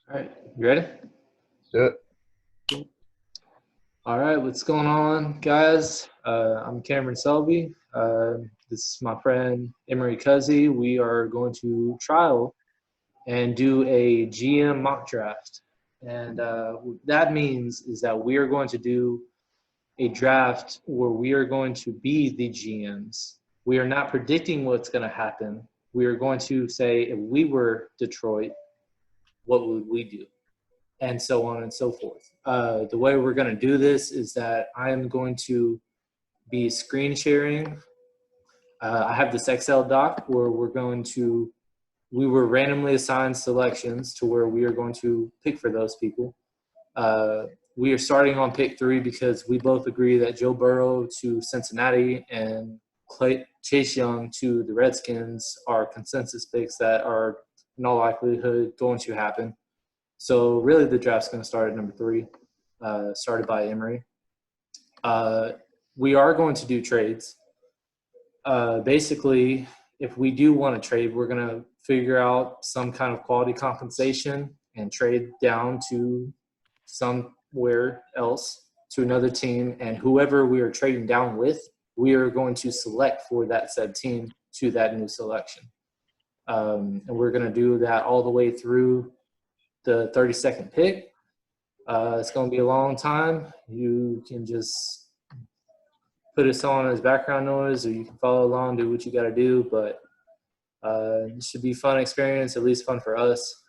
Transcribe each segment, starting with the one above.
All right, you ready? Do it. All right, what's going on, guys? I'm Cameron Selby. This is my friend Emory Cuzze. We are going to trial and do a GM mock draft. And what that means is that we are going to do a draft where we are going to be the GMs. We are not predicting what's going to happen. We are going to say, if we were Detroit, what would we do? And so on and so forth. The way we're going to do this is that I am going to be screen sharing. I have this Excel doc where we were randomly assigned selections to where we are going to pick for those people. We are starting on pick 3 because we both agree that Joe Burrow to Cincinnati and Chase Young to the Redskins are consensus picks that are in all likelihood going to happen. So really the draft's going to start at number 3, started by Emory. We are going to do trades. Basically, if we do want to trade, we're going to figure out some kind of quality compensation and trade down to somewhere else to another team. And whoever we are trading down with, we are going to select for that said team to that new selection. And we're going to do that all the way through the 32nd pick. It's going to be a long time. You can just put us on as background noise, or you can follow along, do what you got to do. But it should be a fun experience, at least fun for us.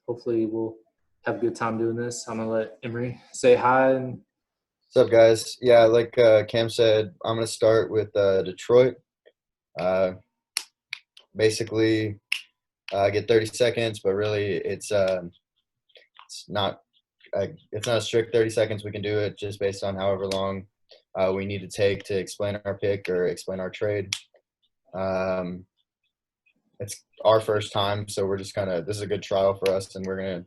Hopefully we'll have a good time doing this. I'm going to let Emory say hi. What's up, guys? Yeah, like Cam said, I'm going to start with Detroit. Basically, get 30 seconds, but really it's not a strict 30 seconds. We can do it just based on however long we need to take to explain our pick or explain our trade. It's our first time, so we're just this is a good trial for us, and we're going to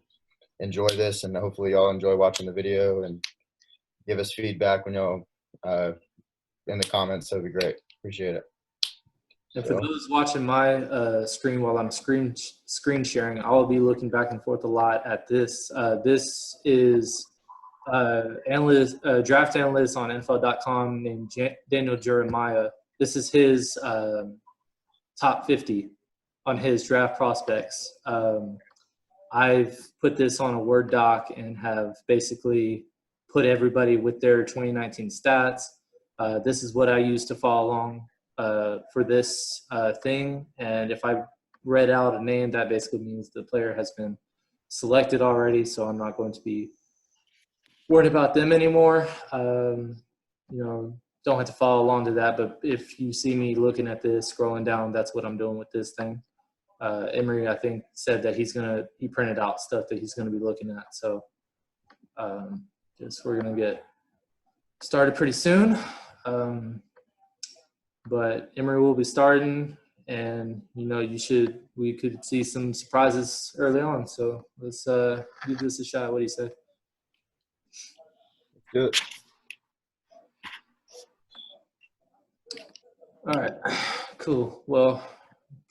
enjoy this, and hopefully y'all enjoy watching the video and give us feedback when y'all in the comments. That would be great. Appreciate it. And for those watching my screen while I'm screen sharing, I'll be looking back and forth a lot at this. This is draft analyst on NFL.com named Daniel Jeremiah. This is his top 50 on his draft prospects. I've put this on a Word doc and have basically put everybody with their 2019 stats. This is what I use to follow along for this thing. And if I read out a name, that basically means the player has been selected already, so I'm not going to be worried about them anymore. Don't have to follow along to that, but if you see me looking at this, scrolling down, that's what I'm doing with this thing. Emory, I think, said that he printed out stuff that he's going to be looking at. So we're going to get started pretty soon. But Emory will be starting, and we could see some surprises early on. So let's give this a shot. What do you say? Do it. All right, cool. Well,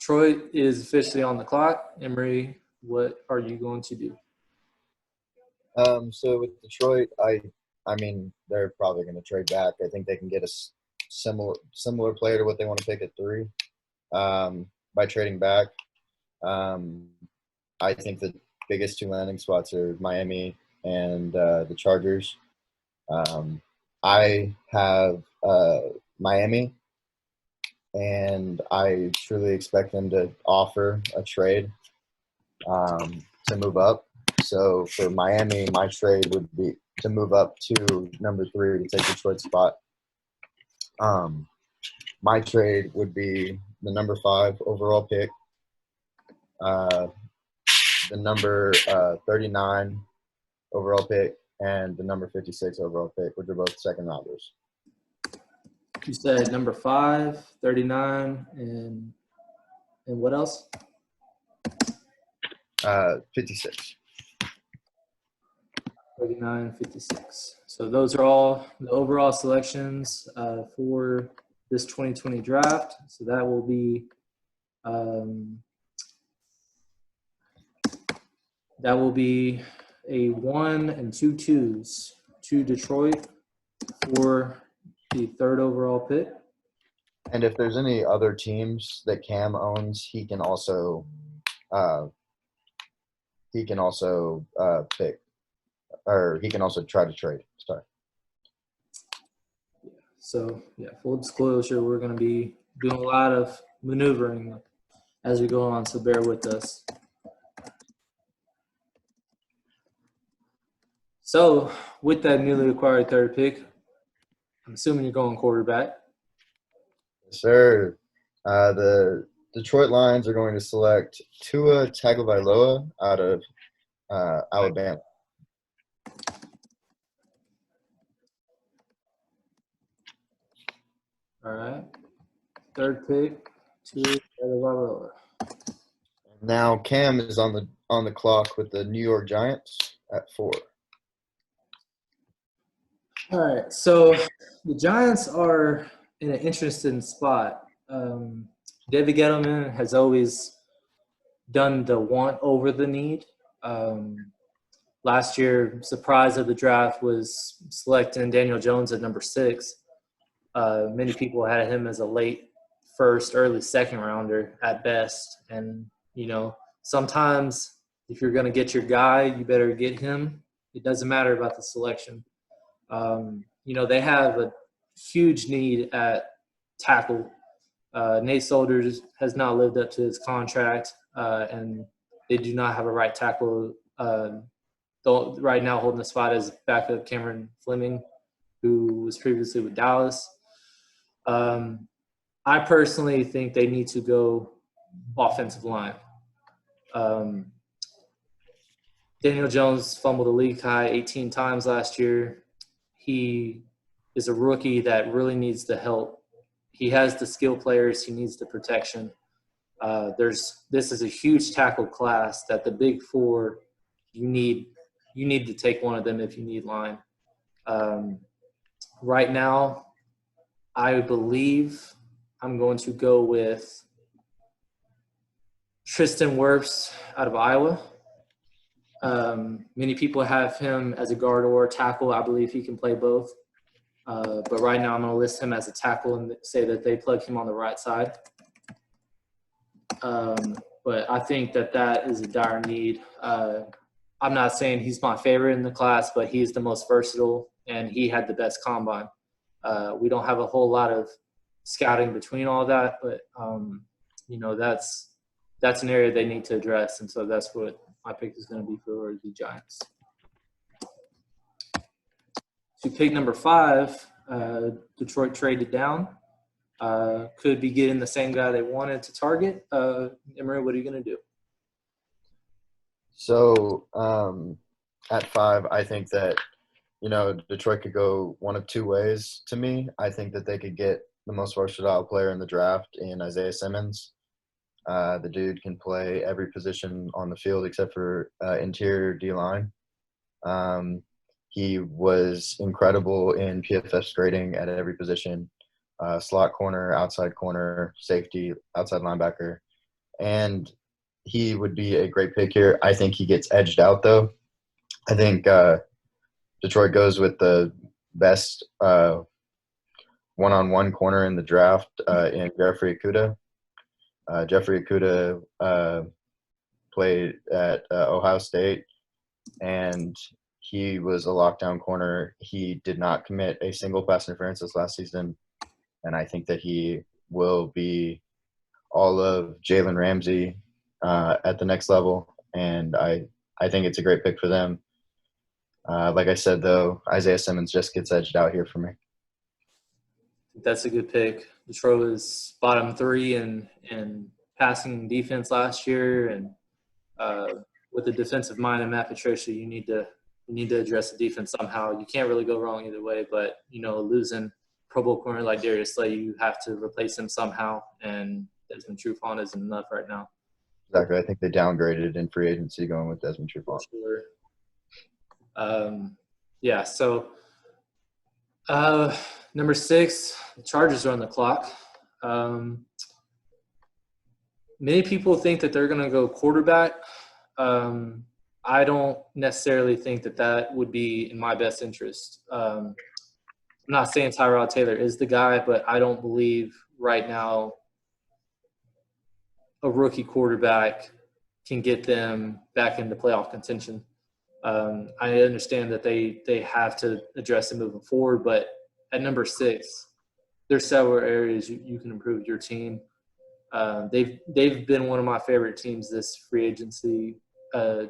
Troy is officially on the clock. Emory, what are you going to do? So with Detroit, I mean, they're probably going to trade back. I think they can get a similar player to what they want to pick at 3 by trading back. I think the biggest 2 landing spots are Miami and the Chargers. I have Miami, and I truly expect them to offer a trade to move up. So for Miami, my trade would be to move up to number 3 to take Detroit's spot. My trade would be the number 5 overall pick, the number 39 overall pick, and the number 56 overall pick, which are both second rounders. You said number 5, 39, and what else? 56. 39, 56. So those are all the overall selections for this 2020 draft. So that will be That will be a 1 and 2 twos to Detroit for the third overall pick. And if there's any other teams that Cam owns, he can also pick, or he can also try to trade. Sorry. So, yeah, full disclosure, we're going to be doing a lot of maneuvering as we go on, so bear with us. So, with that newly acquired third pick, I'm assuming you're going quarterback. Yes, sir. The Detroit Lions are going to select Tua Tagovailoa out of Alabama. All right. Third pick, Tua Tagovailoa. Now Cam is on the clock with the New York Giants at 4. All right. So the Giants are in an interesting spot. David Gettleman has always done the want over the need. Last year, surprise of the draft was selecting Daniel Jones at number 6. Many people had him as a late first, early second rounder at best. And, sometimes if you're going to get your guy, you better get him. It doesn't matter about the selection. They have a huge need at tackle. Nate Solder has not lived up to his contract, and they do not have a right tackle. Right now holding the spot is backup Kamron Fleming, who was previously with Dallas. I personally think they need to go offensive line. Daniel Jones fumbled a league high 18 times last year. He is a rookie that really needs the help. He has the skill players. He needs the protection. This is a huge tackle class that the big four, you need to take one of them if you need line. Right now, I believe I'm going to go with Tristan Wirfs out of Iowa. Many people have him as a guard or a tackle. I believe he can play both. But right now I'm going to list him as a tackle and say that they plug him on the right side. But I think that is a dire need. I'm not saying he's my favorite in the class, but he's the most versatile, and he had the best combine. We don't have a whole lot of scouting between all that, but, that's an area they need to address, and so that's what my pick is going to be for the Giants. To pick number 5, Detroit traded down. Could be getting the same guy they wanted to target. Emory, what are you going to do? So at 5, I think that, Detroit could go one of two ways to me. I think that they could get the most versatile player in the draft in Isaiah Simmons. The dude can play every position on the field except for interior D-line. He was incredible in PFF grading at every position, slot corner, outside corner, safety, outside linebacker. And he would be a great pick here. I think he gets edged out, though. I think Detroit goes with the best one-on-one corner in the draft in Jeffrey Okudah. Jeffrey Okudah played at Ohio State, and he was a lockdown corner. He did not commit a single pass interference this last season, and I think that he will be all of Jalen Ramsey at the next level, and I think it's a great pick for them. Like I said, though, Isaiah Simmons just gets edged out here for me. That's a good pick. Detroit was bottom 3 in passing defense last year, and with the defensive mind of Matt Patricia, you need to address the defense somehow. You can't really go wrong either way, but losing Pro Bowl corner like Darius Slay, you have to replace him somehow, and Desmond Trufant isn't enough right now. Exactly. I think they downgraded in free agency going with Desmond Trufant. Sure. So number 6, the Chargers are on the clock. Many people think that they're going to go quarterback. I don't necessarily think that would be in my best interest. I'm not saying Tyrod Taylor is the guy, but I don't believe right now a rookie quarterback can get them back into playoff contention. I understand that they have to address it moving forward, but at number 6, there's several areas you can improve your team. They've been one of my favorite teams this free agency,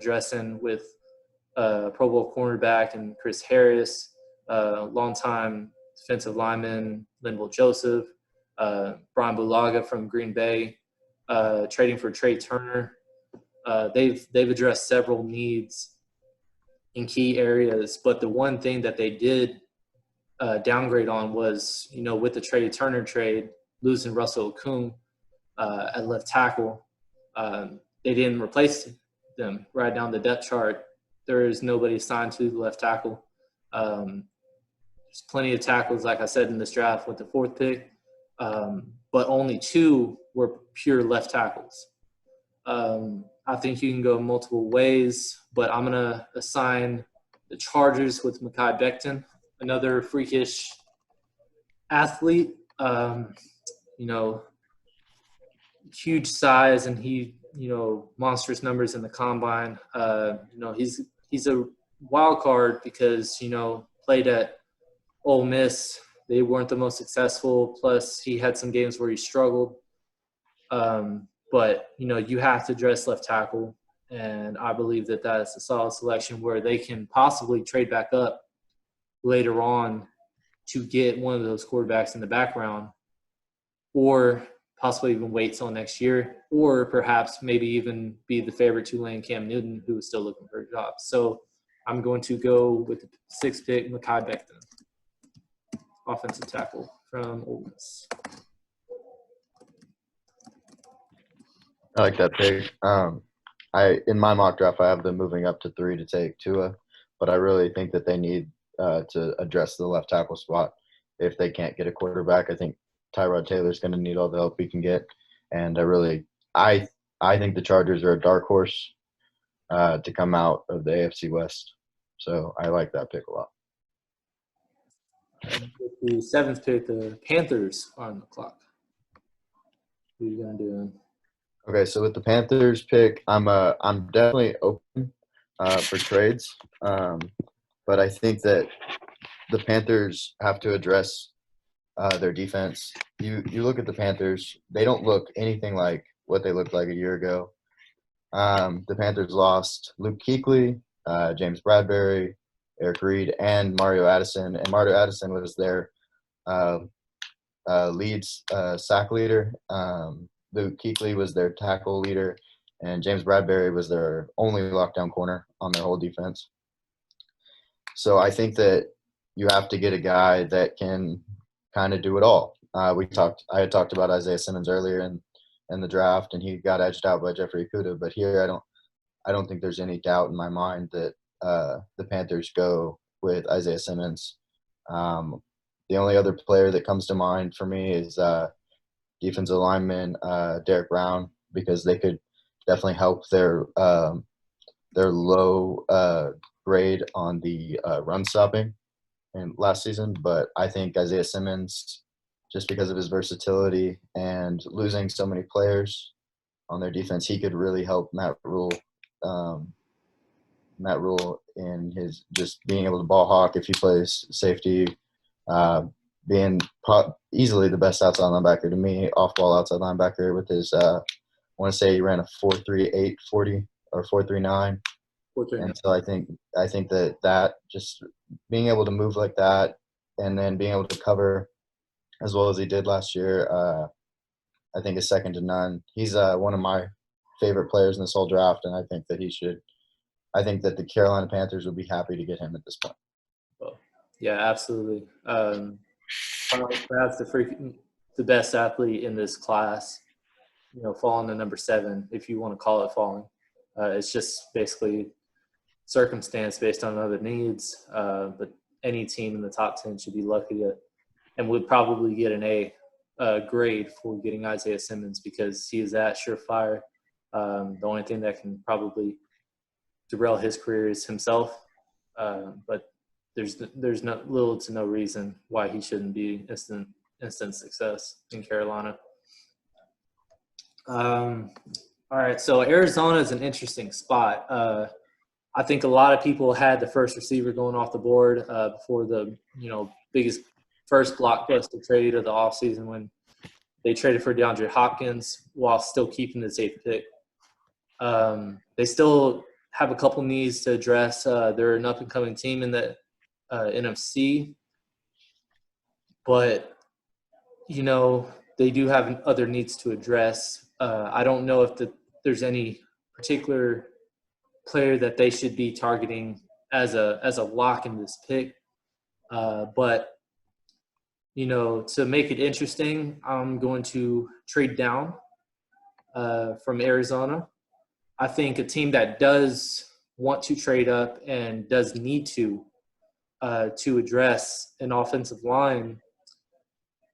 dressing with Pro Bowl cornerback and Chris Harris, longtime defensive lineman Linval Joseph, Brian Bulaga from Green Bay, trading for Trey Turner. They've addressed several needs in key areas, but the one thing that they did downgrade on was, with the Trey Turner trade, losing Russell Okung at left tackle. They didn't replace them right down the depth chart. There is nobody signed to the left tackle. There's plenty of tackles, like I said, in this draft with the 4th pick, but only 2 were pure left tackles. I think you can go multiple ways, but I'm going to assign the Chargers with Mekhi Becton, another freakish athlete. Huge size, and he, monstrous numbers in the combine. He's a wild card because, played at Ole Miss. They weren't the most successful. Plus, he had some games where he struggled. But, you have to address left tackle, and I believe that is a solid selection where they can possibly trade back up later on to get one of those quarterbacks in the background, or possibly even wait till next year, or perhaps maybe even be the favorite to land Cam Newton, who is still looking for a job. So I'm going to go with the 6th pick, Mekhi Becton, offensive tackle from Ole Miss. I like that pick. In my mock draft, I have them moving up to 3 to take Tua, but I really think that they need to address the left tackle spot if they can't get a quarterback. I think Tyrod Taylor's going to need all the help he can get, and I think the Chargers are a dark horse to come out of the AFC West. So I like that pick a lot. With the 7th pick, the Panthers are on the clock. What are you going to do? Okay, so with the Panthers pick, I'm definitely open for trades, but I think that the Panthers have to address their defense. You look at the Panthers; they don't look anything like what they looked like a year ago. The Panthers lost Luke Kuechly, James Bradbury, Eric Reed, and Mario Addison. And Mario Addison was their lead sack leader. Luke Kuechly was their tackle leader, and James Bradbury was their only lockdown corner on their whole defense. So I think that you have to get a guy that can kind of do it all. I had talked about Isaiah Simmons earlier in the draft, and he got edged out by Jeffrey Okudah. But here, I don't think there's any doubt in my mind that the Panthers go with Isaiah Simmons. The only other player that comes to mind for me is defensive lineman Derek Brown, because they could definitely help their low grade on the run stopping in last season. But I think Isaiah Simmons, just because of his versatility and losing so many players on their defense, he could really help Matt Rule in his just being able to ball hawk if he plays safety, being easily the best outside linebacker to me, off-ball outside linebacker with his I want to say he ran a 4.38 40 or 4.39. And so I think that just being able to move like that and then being able to cover as well as he did last year, I think is second to none. He's one of my favorite players in this whole draft, and I think that the Carolina Panthers would be happy to get him at this point. Well, yeah, absolutely. Perhaps the best athlete in this class, falling to number 7, if you want to call it falling. It's just basically circumstance based on other needs, but any team in the top 10 should be lucky to, and would probably get an A grade for getting Isaiah Simmons, because he is that surefire. The only thing that can probably derail his career is himself. But there's no little to no reason why he shouldn't be instant success in Carolina. All right, so Arizona is an interesting spot. I think a lot of people had the first receiver going off the board before the biggest first blockbuster trade of the offseason when they traded for DeAndre Hopkins while still keeping the eighth pick. They still have a couple needs to address. They're an up-and-coming team in the NFC, but they do have other needs to address. I don't know if there's any particular player that they should be targeting as a lock in this pick. But to make it interesting, I'm going to trade down from Arizona. I think a team that does want to trade up and does need to address an offensive line.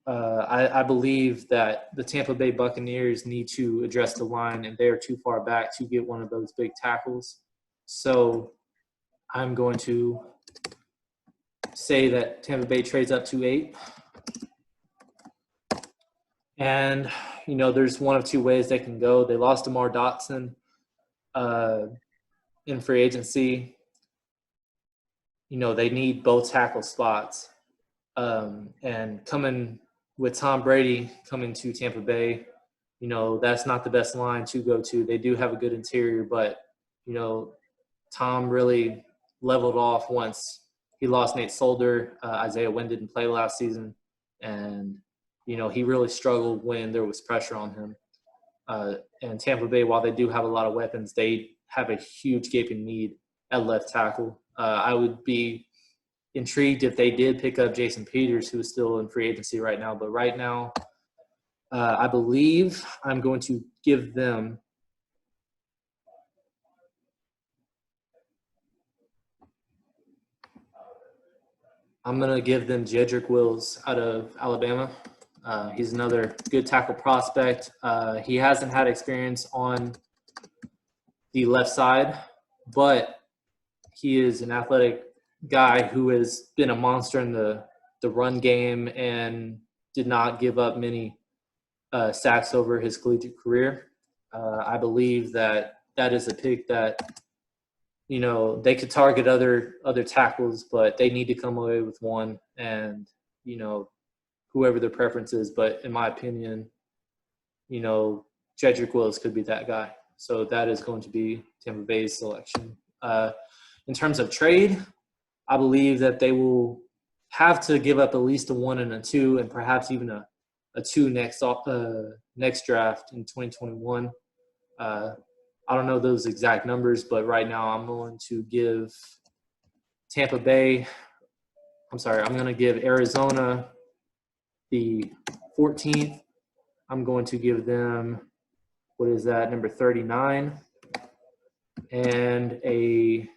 I believe that the Tampa Bay Buccaneers need to address the line, and they are too far back to get one of those big tackles. So I'm going to say that Tampa Bay trades up to 8. And, there's one of two ways they can go. They lost DeMar Dotson in free agency. They need both tackle spots. And coming with Tom Brady coming to Tampa Bay, that's not the best line to go to. They do have a good interior, but, Tom really leveled off once he lost Nate Solder. Isaiah Wynn didn't play last season. And, he really struggled when there was pressure on him. And Tampa Bay, while they do have a lot of weapons, they have a huge gaping need at left tackle. I would be intrigued if they did pick up Jason Peters, who is still in free agency right now. But right now, I believe I'm going to give them Jedrick Wills out of Alabama. He's another good tackle prospect. He hasn't had experience on the left side, but he is an athletic guy who has been a monster in the run game and did not give up many sacks over his collegiate career. I believe that is a pick that, they could target other tackles, but they need to come away with one and, whoever their preference is. But in my opinion, Jedrick Wills could be that guy. So that is going to be Tampa Bay's selection. In terms of trade, I believe that they will have to give up at least a 1 and a 2 and perhaps even a 2 next draft in 2021. I don't know those exact numbers, but right now I'm going to give Arizona the 14th. I'm going to give them, number 39, and a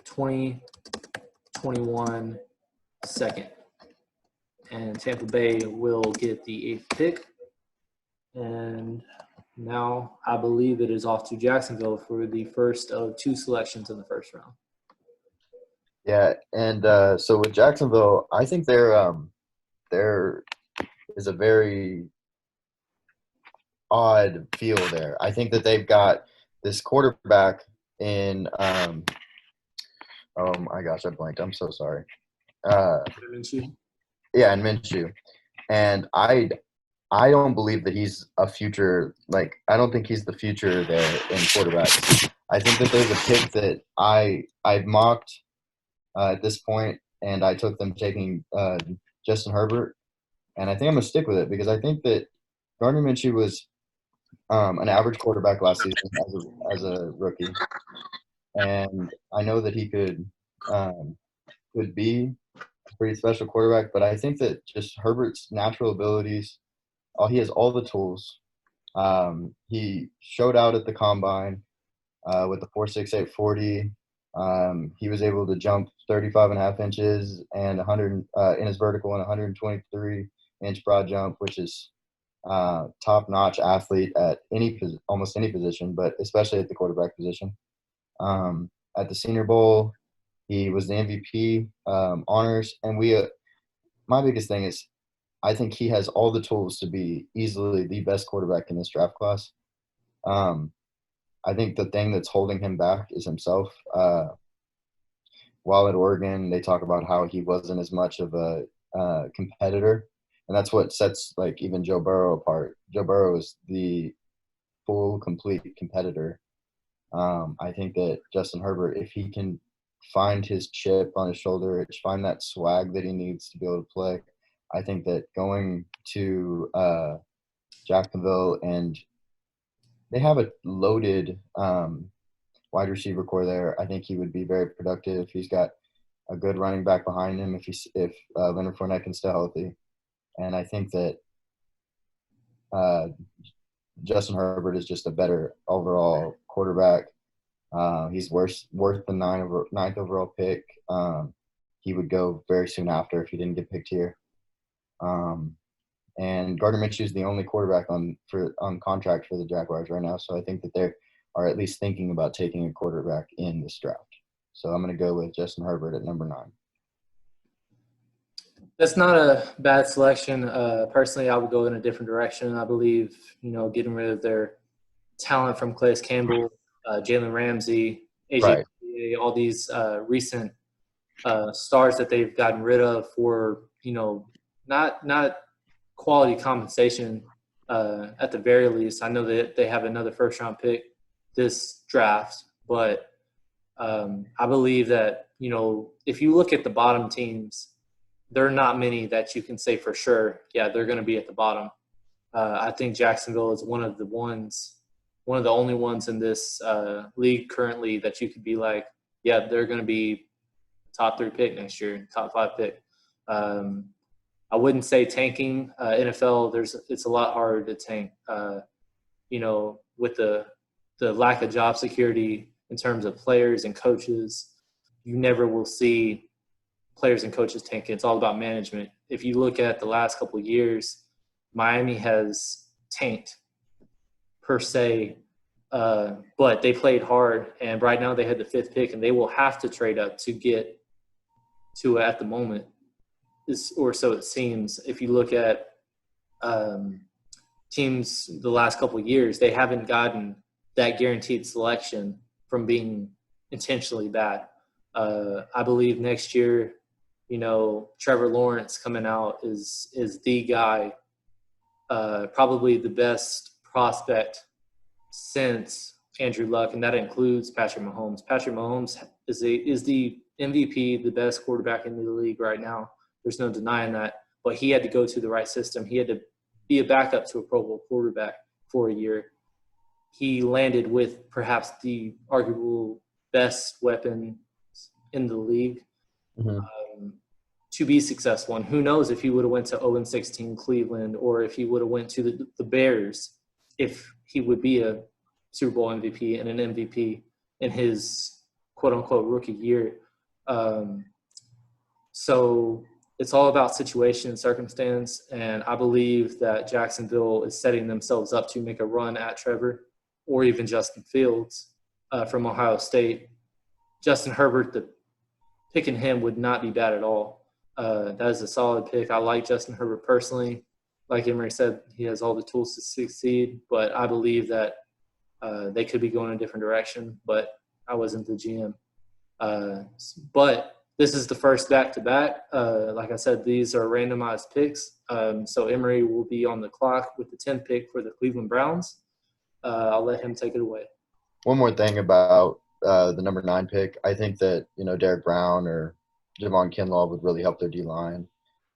2021 second. And Tampa Bay will get the 8th pick. And now I believe it is off to Jacksonville for the first of 2 selections in the first round. Yeah, and so with Jacksonville, I think there is a very odd feel there. I think that they've got this quarterback in oh my gosh, I blanked. I'm so sorry. Yeah, in Minshew. And I don't believe that he's a future, I don't think he's the future there in quarterbacks. I think that there's a pick that I mocked at this point, and I took them taking Justin Herbert. And I think I'm going to stick with it because I think that Gardner Minshew was an average quarterback last season as a rookie. And I know that he could be a pretty special quarterback, but I think that just Herbert's natural abilities, he has all the tools. He showed out at the combine with the 4.68 40. He was able to jump 35.5 inches and 100 in his vertical and 123-inch broad jump, which is top-notch athlete at almost any position, but especially at the quarterback position. At the Senior Bowl, he was the MVP honors, and my biggest thing is I think he has all the tools to be easily the best quarterback in this draft class. I think the thing that's holding him back is himself. While at Oregon, they talk about how he wasn't as much of a competitor, and that's what sets like even Joe Burrow apart. Joe Burrow is the full, complete competitor. I think that Justin Herbert, if he can find his chip on his shoulder, find that swag that he needs to be able to play, I think that going to Jacksonville, and they have a loaded wide receiver core there. I think he would be very productive. He's got a good running back behind him if Leonard Fournette can stay healthy, and I think that uh, Justin Herbert is just a better overall quarterback. He's worth the ninth overall pick. He would go very soon after if he didn't get picked here. And Gardner Minshew is the only quarterback on contract for the Jaguars right now, so I think that they are at least thinking about taking a quarterback in this draft. So I'm going to go with Justin Herbert at number 9. That's not a bad selection. Personally, I would go in a different direction. I believe, getting rid of their talent from Calais Campbell, Jalen Ramsey, AJ, Right. all these recent stars that they've gotten rid of for, not quality compensation at the very least. I know that they have another first-round pick this draft, but I believe that, if you look at the bottom teams, there are not many that you can say for sure, yeah, they're going to be at the bottom. I think Jacksonville is one of the only ones in this league currently that you could be like, yeah, they're going to be top 3 pick next year, top 5 pick. I wouldn't say tanking. NFL, it's a lot harder to tank. With the lack of job security in terms of players and coaches, you never will see players and coaches tanking. It's all about management. If you look at the last couple of years, Miami has tanked per se, but they played hard, and right now they had the 5th pick, and they will have to trade up to get to at the moment, or so it seems. If you look at teams the last couple of years, they haven't gotten that guaranteed selection from being intentionally bad. I believe next year, Trevor Lawrence coming out is the guy, probably the best prospect since Andrew Luck, and that includes Patrick Mahomes. Patrick Mahomes is the MVP, the best quarterback in the league right now. There's no denying that. But he had to go to the right system. He had to be a backup to a Pro Bowl quarterback for a year. He landed with perhaps the arguable best weapon in the league. Mm-hmm. To be successful. And who knows if he would have went to 0-16 Cleveland, or if he would have went to the Bears, if he would be a Super Bowl MVP and an MVP in his quote-unquote rookie year. So it's all about situation and circumstance, and I believe that Jacksonville is setting themselves up to make a run at Trevor or even Justin Fields from Ohio State. Justin Herbert, picking him would not be bad at all. That is a solid pick. I like Justin Herbert personally. Like Emory said, he has all the tools to succeed, but I believe that they could be going a different direction, but I wasn't the GM. But this is the first back-to-back. Like I said, these are randomized picks. So Emory will be on the clock with the 10th pick for the Cleveland Browns. I'll let him take it away. One more thing about the number 9 pick. I think that, Derek Brown or Javon Kinlaw would really help their D-line.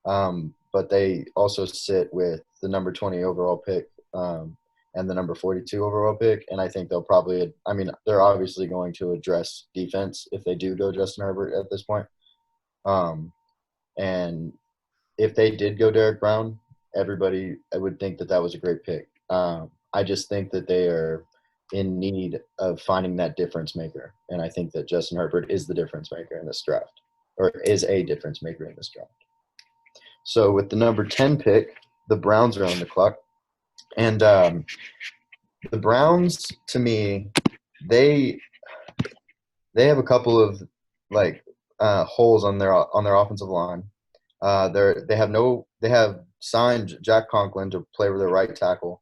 But they also sit with the number 20 overall pick and the number 42 overall pick. And I think they'll probably – they're obviously going to address defense if they do go Justin Herbert at this point. And if they did go Derek Brown, everybody – I would think that was a great pick. I just think that they are in need of finding that difference maker. And I think that Justin Herbert is the difference maker in this draft, or is a difference maker in this draft. So with the number 10 pick, the Browns are on the clock. And the Browns, to me, they they have a couple of like holes on their offensive line. They have signed Jack Conklin to play with their right tackle,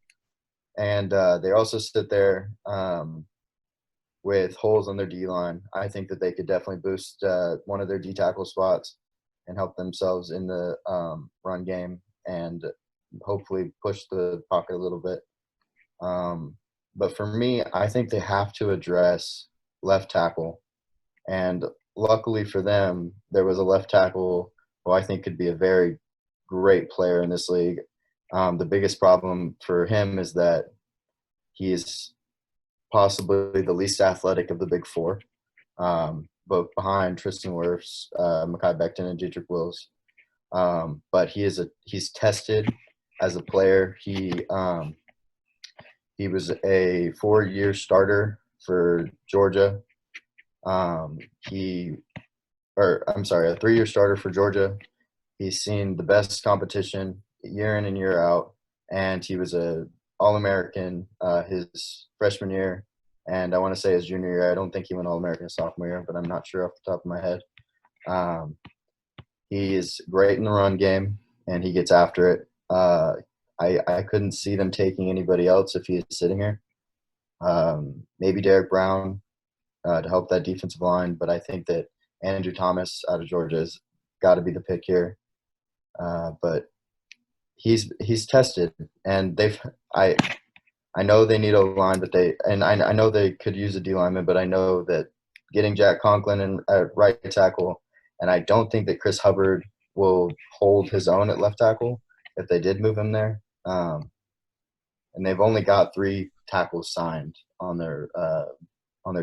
and they also sit there with holes on their D line. I think that they could definitely boost one of their D tackle spots and help themselves in the run game and hopefully push the pocket a little bit. But for me, I think they have to address left tackle. And luckily for them, there was a left tackle who I think could be a very great player in this league. The biggest problem for him is that he is possibly the least athletic of the big four, both behind Tristan Wirfs, Mekhi Becton, and Jedrick Wills. But he's tested as a player. He was a 4-year starter for Georgia. A 3-year starter for Georgia. He's seen the best competition year in and year out, and he was a All-American his freshman year, and I want to say his junior year. I don't think he went All-American his sophomore year, but I'm not sure off the top of my head. He is great in the run game, and he gets after it. I couldn't see them taking anybody else if he is sitting here. Maybe Derek Brown to help that defensive line, but I think that Andrew Thomas out of Georgia has got to be the pick here. But he's tested, and I know they need a line, I know they could use a D lineman, but I know that getting Jack Conklin at right tackle, and I don't think that Chris Hubbard will hold his own at left tackle if they did move him there. And they've only got 3 tackles signed on their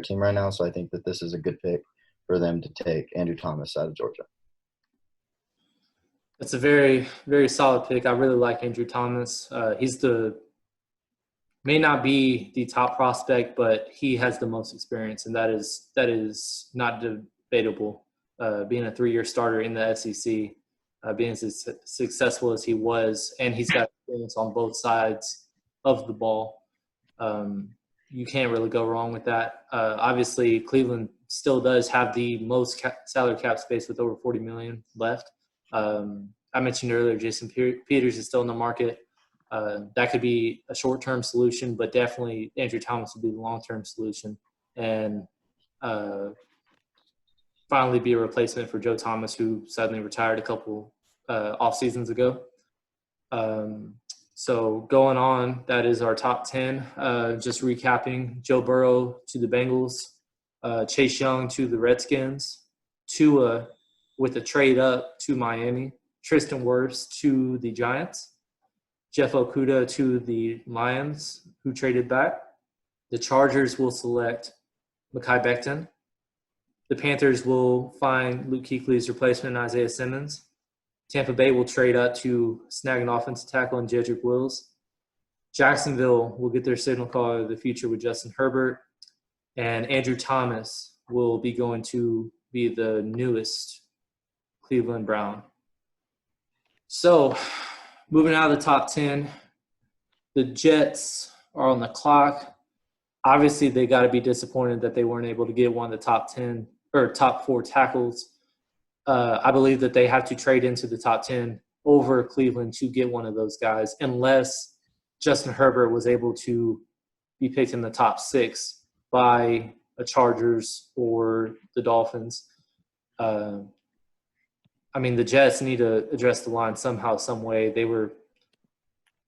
team right now, so I think that this is a good pick for them to take Andrew Thomas out of Georgia. It's a very, very solid pick. I really like Andrew Thomas. He's may not be the top prospect, but he has the most experience, and that is not debatable. Being a 3-year starter in the SEC, being as successful as he was, and he's got experience on both sides of the ball. You can't really go wrong with that. Obviously, Cleveland still does have the most salary cap space with over $40 million left. I mentioned earlier, Jason Peters is still in the market. That could be a short-term solution, but definitely Andrew Thomas would be the long-term solution, and finally be a replacement for Joe Thomas, who suddenly retired a couple off seasons ago. So going on, that is our top 10. Just recapping: Joe Burrow to the Bengals, Chase Young to the Redskins, Tua with a trade up to Miami, Tristan Wirfs to the Giants, Jeff Okudah to the Lions, who traded back. The Chargers will select Mekhi Becton. The Panthers will find Luke Kuechly's replacement, Isaiah Simmons. Tampa Bay will trade up to snag an offensive tackle in Jedrick Wills. Jacksonville will get their signal caller of the future with Justin Herbert. And Andrew Thomas will be going to be the newest Cleveland Brown. So, moving out of the top 10, the Jets are on the clock. Obviously, they got to be disappointed that they weren't able to get one of the top 10 or top 4 tackles. I believe that they have to trade into the top 10 over Cleveland to get one of those guys, unless Justin Herbert was able to be picked in the top 6 by a Chargers or the Dolphins. The Jets need to address the line somehow, some way. They were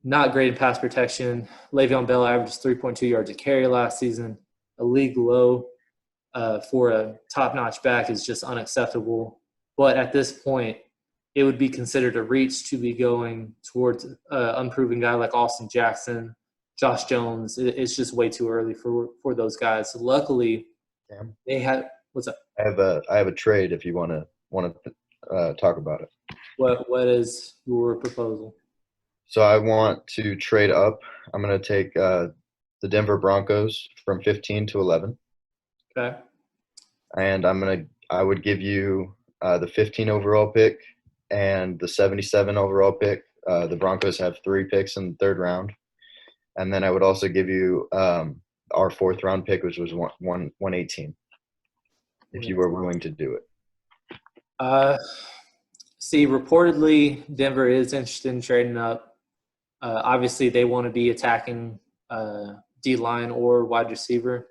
not great in pass protection. Le'Veon Bell averaged 3.2 yards a carry last season. A league low for a top-notch back is just unacceptable. But at this point, it would be considered a reach to be going towards an unproven guy like Austin Jackson, Josh Jones. It's just way too early for those guys. So luckily, they had – what's up? I have a trade if you want to talk about it. What is your proposal? So I want to trade up. I'm going to take the Denver Broncos from 15 to 11. Okay. And I would give you the 15 overall pick and the 77 overall pick. The Broncos have 3 picks in the 3rd round. And then I would also give you our 4th round pick, which was 118. if you were willing to do it? Uh, See, reportedly, Denver is interested in trading up. Obviously, they want to be attacking D line or wide receiver.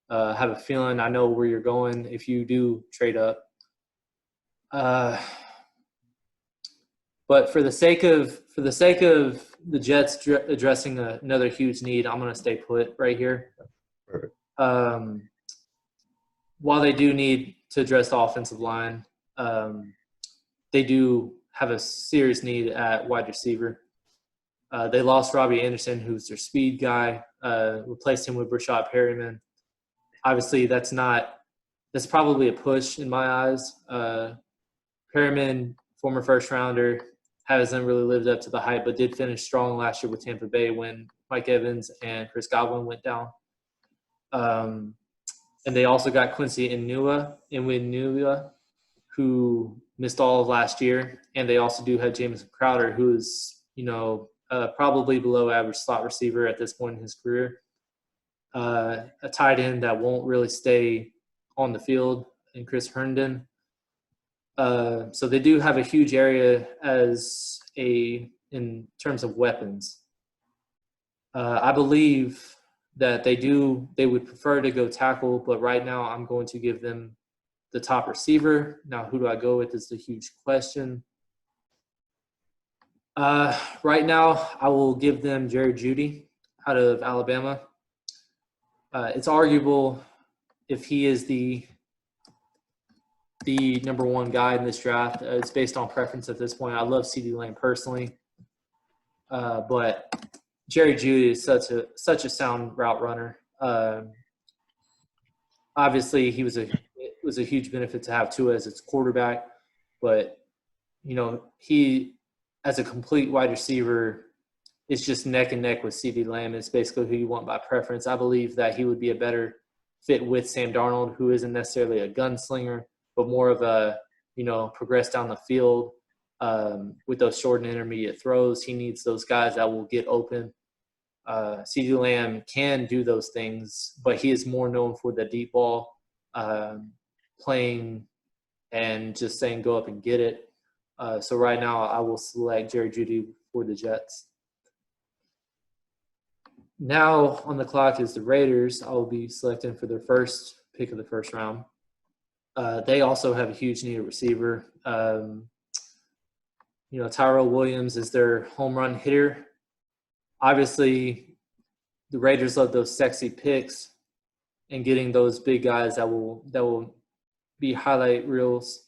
I have a feeling I know where you're going if you do trade up. But for the sake of the Jets addressing another huge need, I'm going to stay put right here. Perfect. While they do need to address the offensive line, they do have a serious need at wide receiver. They lost Robbie Anderson, who's their speed guy, replaced him with Rashad Perryman. Obviously, that's probably a push in my eyes. Perryman, former first rounder, hasn't really lived up to the hype, but did finish strong last year with Tampa Bay when Mike Evans and Chris Godwin went down. And they also got Quincy Enunwa, who missed all of last year. And they also do have Jamison Crowder, who is, probably below average slot receiver at this point in his career. A tight end that won't really stay on the field, and Chris Herndon. So they do have a huge area in terms of weapons. I believe that they would prefer to go tackle, but right now I'm going to give them the top receiver. Now, who do I go with is the huge question. Right now, I will give them Jerry Jeudy out of Alabama. It's arguable if he is the number one guy in this draft. It's based on preference at this point. I love CeeDee Lamb personally, but Jerry Jeudy is such a sound route runner. Obviously, it was a huge benefit to have Tua as its quarterback, but he as a complete wide receiver is just neck and neck with CeeDee Lamb. It's basically who you want by preference. I believe that he would be a better fit with Sam Darnold, who isn't necessarily a gunslinger, but more of a, progress down the field with those short and intermediate throws. He needs those guys that will get open. CeeDee Lamb can do those things, but he is more known for the deep ball, playing and just saying go up and get it. So right now I will select Jerry Jeudy for the Jets. Now on the clock is the Raiders. I will be selecting for their first pick of the first round. They also have a huge need at receiver. Tyrell Williams is their home run hitter. Obviously, the Raiders love those sexy picks and getting those big guys that will be highlight reels.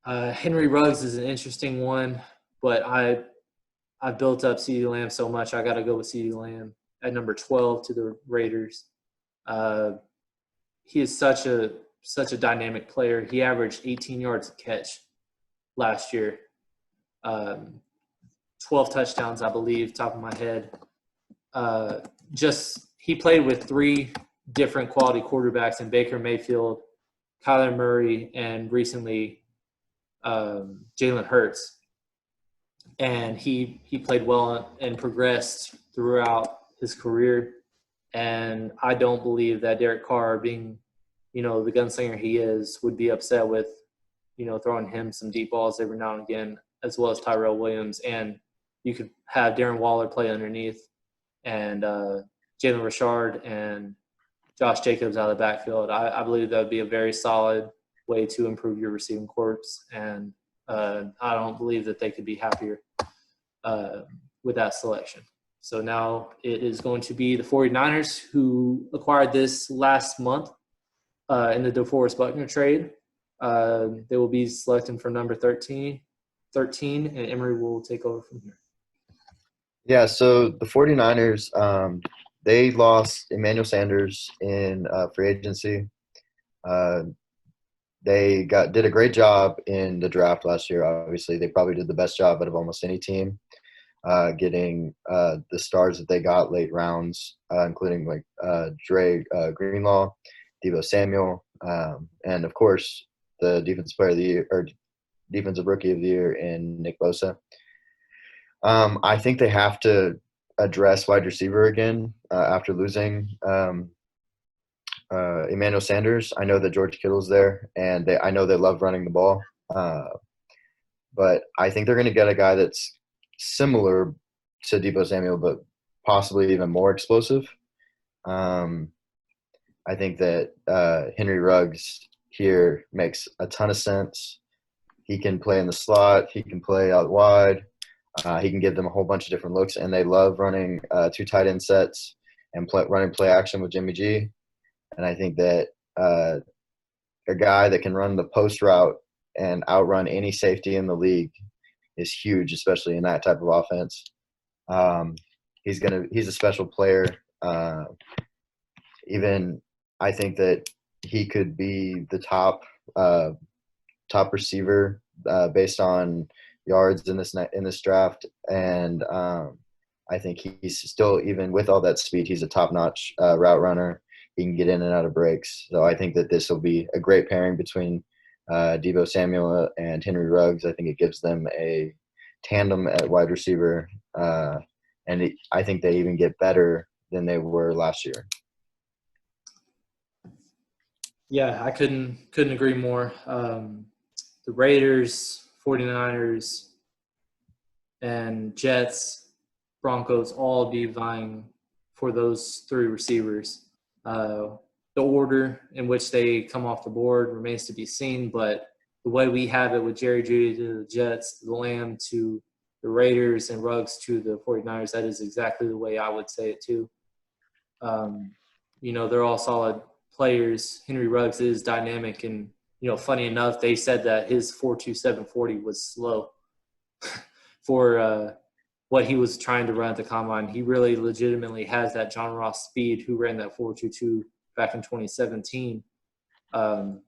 Henry Ruggs is an interesting one, but I built up CeeDee Lamb so much, I got to go with CeeDee Lamb at number 12 to the Raiders. He is such a dynamic player. He averaged 18 yards a catch last year. 12 touchdowns, I believe, top of my head. He played with three different quality quarterbacks in Baker Mayfield, Kyler Murray, and recently Jalen Hurts. And he played well and progressed throughout his career. And I don't believe that Derek Carr, being, the gunslinger he is, would be upset with, throwing him some deep balls every now and again, as well as Tyrell Williams. And you could have Darren Waller play underneath and Jalen Richard and Josh Jacobs out of the backfield. I believe that would be a very solid way to improve your receiving corps. And I don't believe that they could be happier with that selection. So now it is going to be the 49ers who acquired this last month in the DeForest Buckner trade. They will be selecting for number 13, and Emory will take over from here. Yeah, so the 49ers, they lost Emmanuel Sanders in free agency. They did a great job in the draft last year. Obviously, they probably did the best job out of almost any team, getting the stars that they got late rounds, including like Dre Greenlaw, Deebo Samuel, and of course the defensive player of the year or defensive rookie of the year in Nick Bosa. I think they have to address wide receiver again after losing Emmanuel Sanders. I know that George Kittle's there, and I know they love running the ball. But I think they're going to get a guy that's similar to Deebo Samuel, but possibly even more explosive. I think that Henry Ruggs here makes a ton of sense. He can play in the slot. He can play out wide. He can give them a whole bunch of different looks, and they love running two tight end sets and running play action with Jimmy G. And I think that a guy that can run the post route and outrun any safety in the league is huge, especially in that type of offense. He's a special player. Even I think that he could be the top receiver based on yards in this draft, and I think he's still, even with all that speed, he's a top-notch route runner. He can get in and out of breaks. So I think that this will be a great pairing between Deebo Samuel and Henry Ruggs. I think it gives them a tandem at wide receiver, and I think they even get better than they were last year. Yeah, I couldn't agree more. The Raiders, 49ers, and Jets, Broncos all be vying for those three receivers. The order in which they come off the board remains to be seen, but the way we have it with Jerry Jeudy to the Jets, the Lamb to the Raiders, and Ruggs to the 49ers, that is exactly the way I would say it too. They're all solid players. Henry Ruggs is dynamic, and funny enough, they said that his 4.27 40 was slow for what he was trying to run at the combine. He really legitimately has that John Ross speed, who ran that 4.22 back in 2017. The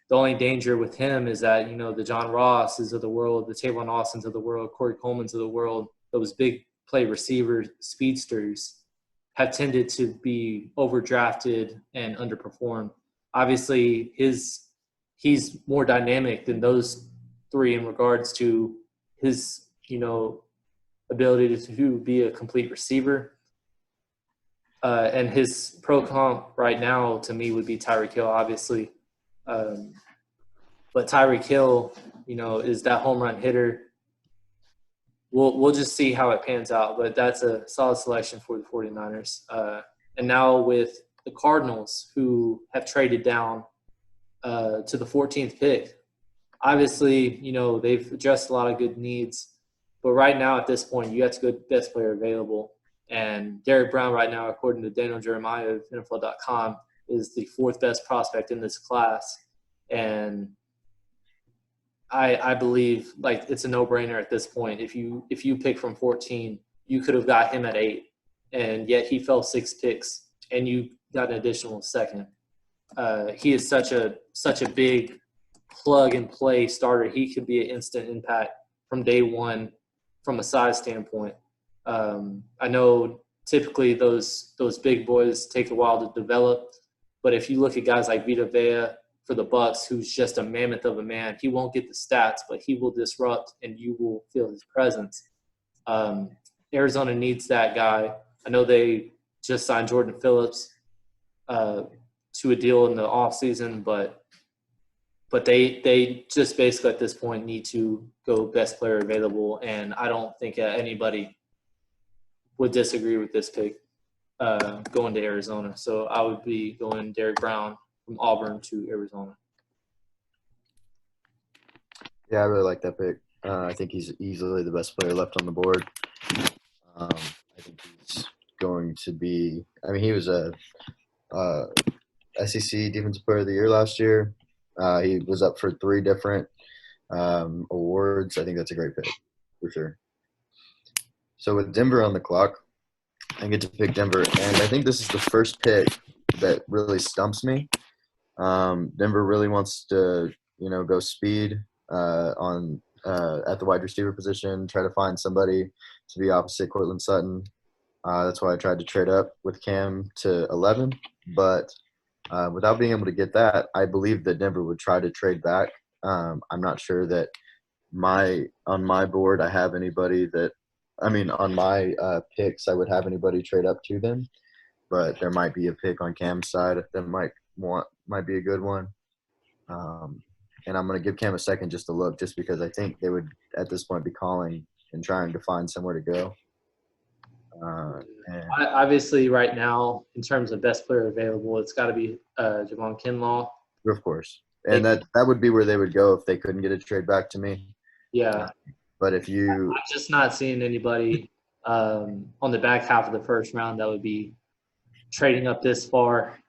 only danger with him is that the John Rosses of the world, the Tavon Austins of the world, Corey Colemans of the world, those big play receiver speedsters have tended to be overdrafted and underperformed. Obviously, he's more dynamic than those three in regards to his, ability to be a complete receiver. And his pro comp right now to me would be Tyreek Hill, obviously. But Tyreek Hill, is that home run hitter. We'll just see how it pans out, but that's a solid selection for the 49ers. And now with the Cardinals, who have traded down to the 14th pick, obviously, they've addressed a lot of good needs. But right now, at this point, you have to go best player available. And Derek Brown right now, according to Daniel Jeremiah of NFL.com, is the fourth best prospect in this class. And I believe it's a no-brainer at this point. If you pick from 14, you could have got him at 8, and yet he fell 6 picks, and you got an additional second. He is such a big plug-and-play starter. He could be an instant impact from day one from a size standpoint. I know typically those big boys take a while to develop, but if you look at guys like Vita Vea for the Bucks, who's just a mammoth of a man, he won't get the stats, but he will disrupt, and you will feel his presence. Arizona needs that guy. I know they just signed Jordan Phillips to a deal in the offseason, but they just basically at this point need to go best player available, and I don't think anybody would disagree with this pick going to Arizona. So I would be going Derek Brown from Auburn to Arizona. Yeah, I really like that pick. I think he's easily the best player left on the board. I think he's going to be – he was a SEC Defensive Player of the Year last year. He was up for 3 different awards. I think that's a great pick for sure. So with Denver on the clock, I get to pick Denver, and I think this is the first pick that really stumps me. Denver really wants to, go speed at the wide receiver position, try to find somebody to be opposite Cortland Sutton. That's why I tried to trade up with Cam to 11, but without being able to get that, I believe that Denver would try to trade back. I'm not sure that on my board I have anybody that – on my picks I would have anybody trade up to them, but there might be a pick on Cam's side that might might be a good one. And I'm going to give Cam a second just to look, just because I think they would at this point be calling and trying to find somewhere to go. And Obviously, right now, in terms of best player available, it's got to be Javon Kinlaw. of course, and that would be where they would go if they couldn't get a trade back to me. Yeah. But if you, I'm just not seeing anybody on the back half of the first round that would be trading up this far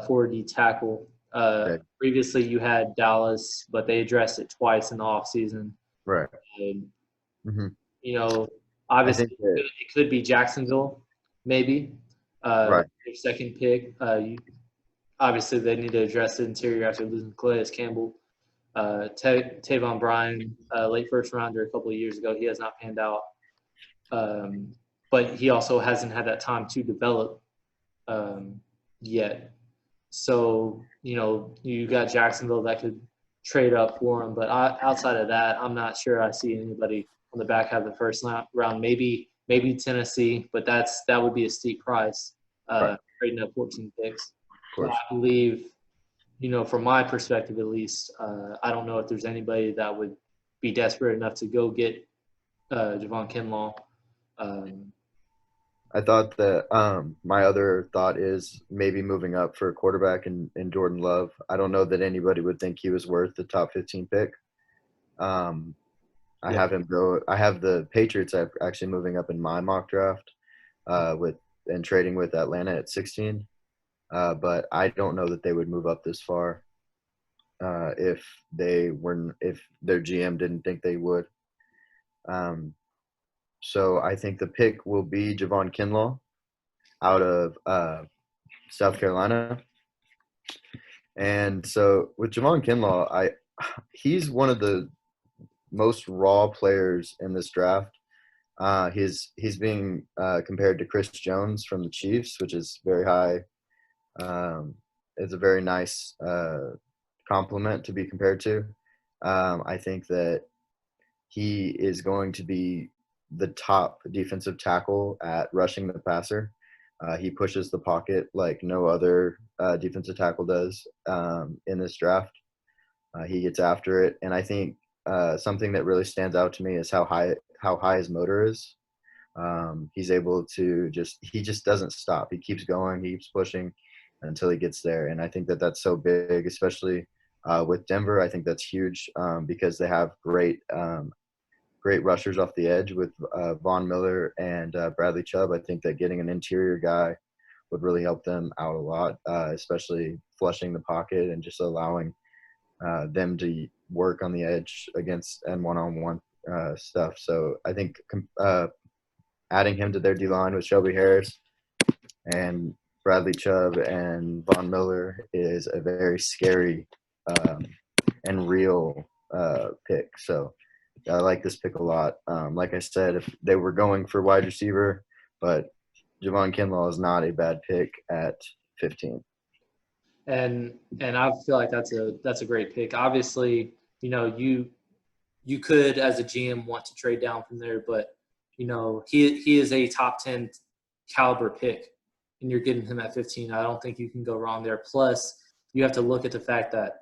for D tackle. okay. Previously, you had Dallas, but they addressed it twice in the offseason. Right. Mm-hmm. You know, obviously, it could be Jacksonville, maybe. Right. Their second pick. Obviously, they need to address the interior after losing Calais Campbell. Tavon Bryan, late first rounder a couple of years ago. He has not panned out. But he also hasn't had that time to develop yet. So, you got Jacksonville that could trade up for him. But outside of that, I'm not sure I see anybody on the back half of the first round. Maybe Tennessee, but that would be a steep price, trading up 14 picks. So I believe, from my perspective at least, I don't know if there's anybody that would be desperate enough to go get Javon Kinlaw. I thought that my other thought is maybe moving up for a quarterback in Jordan Love. I don't know that anybody would think he was worth the top 15 pick. I have him go. I have the Patriots actually moving up in my mock draft and trading with Atlanta at 16. But I don't know that they would move up this far if their GM didn't think they would. So I think the pick will be Javon Kinlaw out of South Carolina. And so with Javon Kinlaw, he's one of the most raw players in this draft. He's being compared to Chris Jones from the Chiefs, which is very high. It's a very nice compliment to be compared to. I think that he is going to be the top defensive tackle at rushing the passer. He pushes the pocket like no other defensive tackle does in this draft. He gets after it, and I think something that really stands out to me is how high his motor is. He's able to he just doesn't stop. He keeps going. He keeps pushing until he gets there, and I think that that's so big, especially with Denver. I think that's huge because they have great rushers off the edge with Von Miller and Bradley Chubb. I think that getting an interior guy would really help them out a lot, especially flushing the pocket and just allowing them to work on the edge against and one-on-one stuff. So I think adding him to their D-line with Shelby Harris and Bradley Chubb and Von Miller is a very scary and real pick. So I like this pick a lot. Like I said, if they were going for wide receiver, but Javon Kinlaw is not a bad pick at 15. And I feel like that's a great pick. Obviously, you could as a GM want to trade down from there, but he is a top 10 caliber pick, and you're getting him at 15. I don't think you can go wrong there. Plus, you have to look at the fact that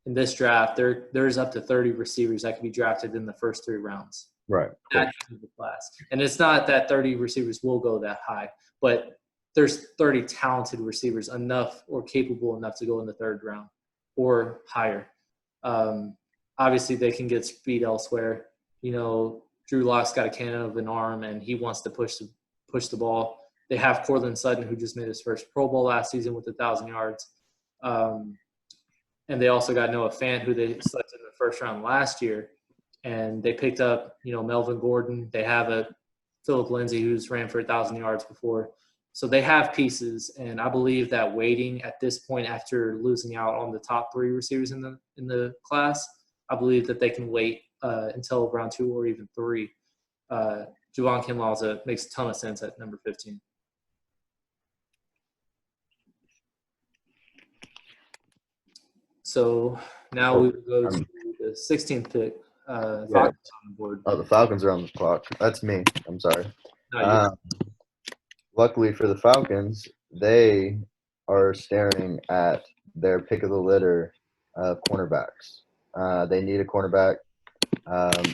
in this draft, there's up to 30 receivers that can be drafted in the first 3 rounds. Right. That the class. And it's not that 30 receivers will go that high, but there's 30 talented receivers enough or capable enough to go in the 3rd round or higher. Obviously, they can get speed elsewhere. Drew Lock's got a cannon of an arm, and he wants to push the ball. They have Cortland Sutton, who just made his first Pro Bowl last season with 1,000 yards. And they also got Noah Fant, who they selected in the 1st round last year. And they picked up, Melvin Gordon. They have a Philip Lindsay who's ran for 1,000 yards before. So they have pieces, and I believe that waiting at this point after losing out on the top 3 receivers in the class, I believe that they can wait until round 2 or even 3. Javon Kinlaw makes a ton of sense at number 15. So now we will go to the 16th pick. Falcons on the board. Oh, the Falcons are on the clock. That's me. I'm sorry. Luckily for the Falcons, they are staring at their pick of the litter, cornerbacks. They need a cornerback.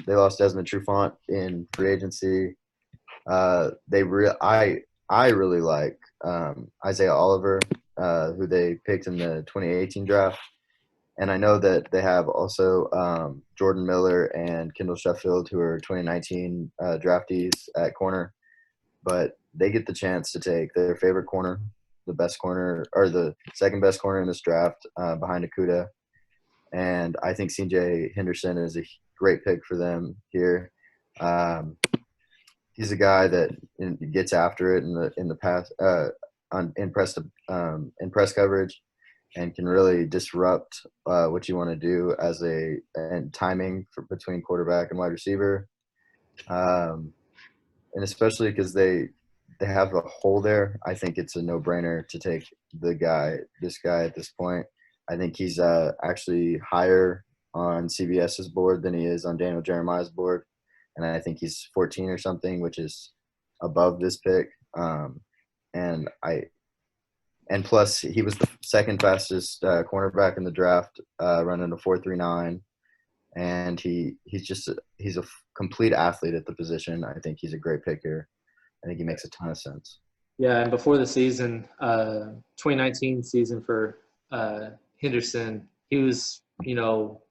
They lost Desmond Trufant in free agency. I really like Isaiah Oliver, who they picked in the 2018 draft. And I know that they have also Jordan Miller and Kendall Sheffield, who are 2019 draftees at corner. But they get the chance to take their favorite corner, the best corner, or the second best corner in this draft, behind Akuda. And I think CJ Henderson is a great pick for them here. He's a guy that gets after it in the pass in press coverage, and can really disrupt what you want to do as and timing between quarterback and wide receiver. And especially because they have a hole there, I think it's a no-brainer to take this guy at this point. I think he's actually higher on CBS's board than he is on Daniel Jeremiah's board, and I think he's 14 or something, which is above this pick. And plus he was the second fastest cornerback in the draft, running a 4.39, and he's a complete athlete at the position. I think he's a great pick here. I think he makes a ton of sense. Yeah, and before the season, 2019 season for Henderson, he was,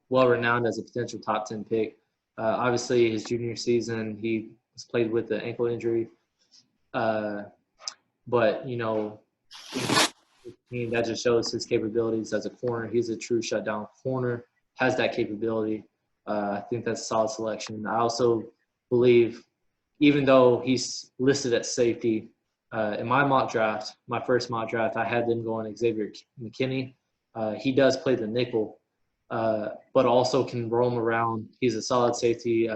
well renowned as a potential top 10 pick. Obviously, his junior season, he was played with the ankle injury. But, that just shows his capabilities as a corner. He's a true shutdown corner, has that capability. I think that's a solid selection. I also believe, even though he's listed at safety, in my first mock draft, I had them going Xavier McKinney. He does play the nickel, but also can roam around. He's a solid safety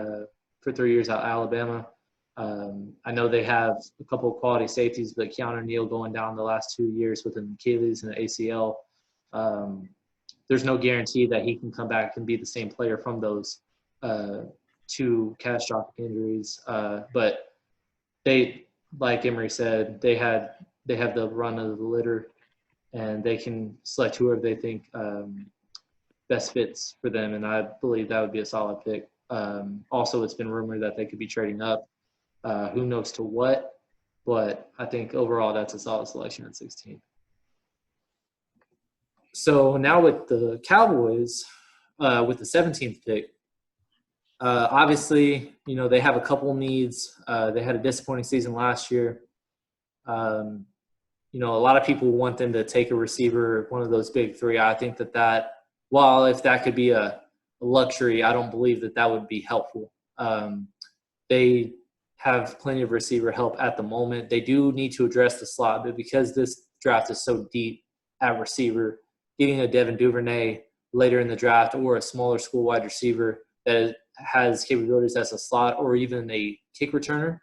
for 3 years out of Alabama. I know they have a couple of quality safeties, but Keanu Neal going down the last 2 years with an Achilles and an ACL. There's no guarantee that he can come back and be the same player from those two catastrophic injuries. But they, like Emory said, they have the run of the litter, and they can select whoever they think best fits for them, and I believe that would be a solid pick. Also, it's been rumored that they could be trading up. Who knows to what, but I think overall that's a solid selection at 16. So now with the Cowboys, with the 17th pick, obviously, they have a couple needs. They had a disappointing season last year. A lot of people want them to take a receiver, one of those big three. I think that while if that could be a luxury, I don't believe that would be helpful. They have plenty of receiver help at the moment. They do need to address the slot, but because this draft is so deep at receiver, getting a Devin Duvernay later in the draft or a smaller school wide receiver that has capabilities as a slot or even a kick returner,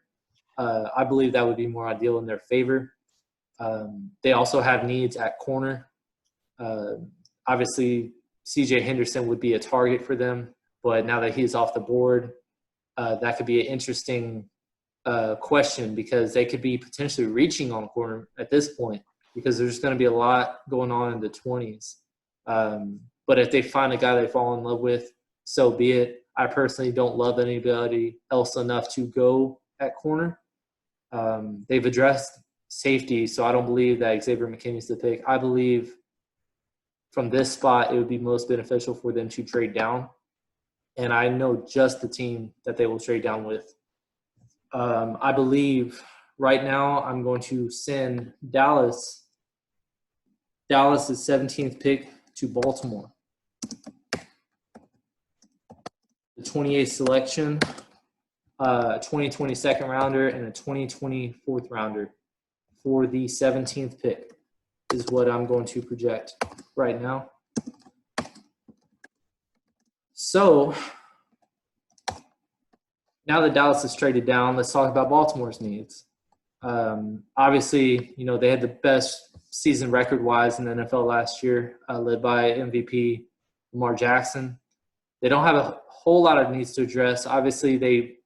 I believe that would be more ideal in their favor. They also have needs at corner. Obviously, CJ Henderson would be a target for them, but now that he's off the board, that could be an interesting question, because they could be potentially reaching on corner at this point, because there's going to be a lot going on in the 20s. But if they find a guy they fall in love with, so be it. I personally don't love anybody else enough to go at corner. They've addressed safety, so I don't believe that Xavier McKinney is the pick. I believe from this spot it would be most beneficial for them to trade down, and I know just the team that they will trade down with. I believe right now I'm going to send Dallas's 17th pick to Baltimore. The 28th selection, 2020 second rounder, and a 2020 fourth rounder for the 17th pick is what I'm going to project right now. So now that Dallas is traded down, let's talk about Baltimore's needs. Obviously, they had the best season record-wise in the NFL last year, led by MVP Lamar Jackson. They don't have a whole lot of needs to address. Obviously, they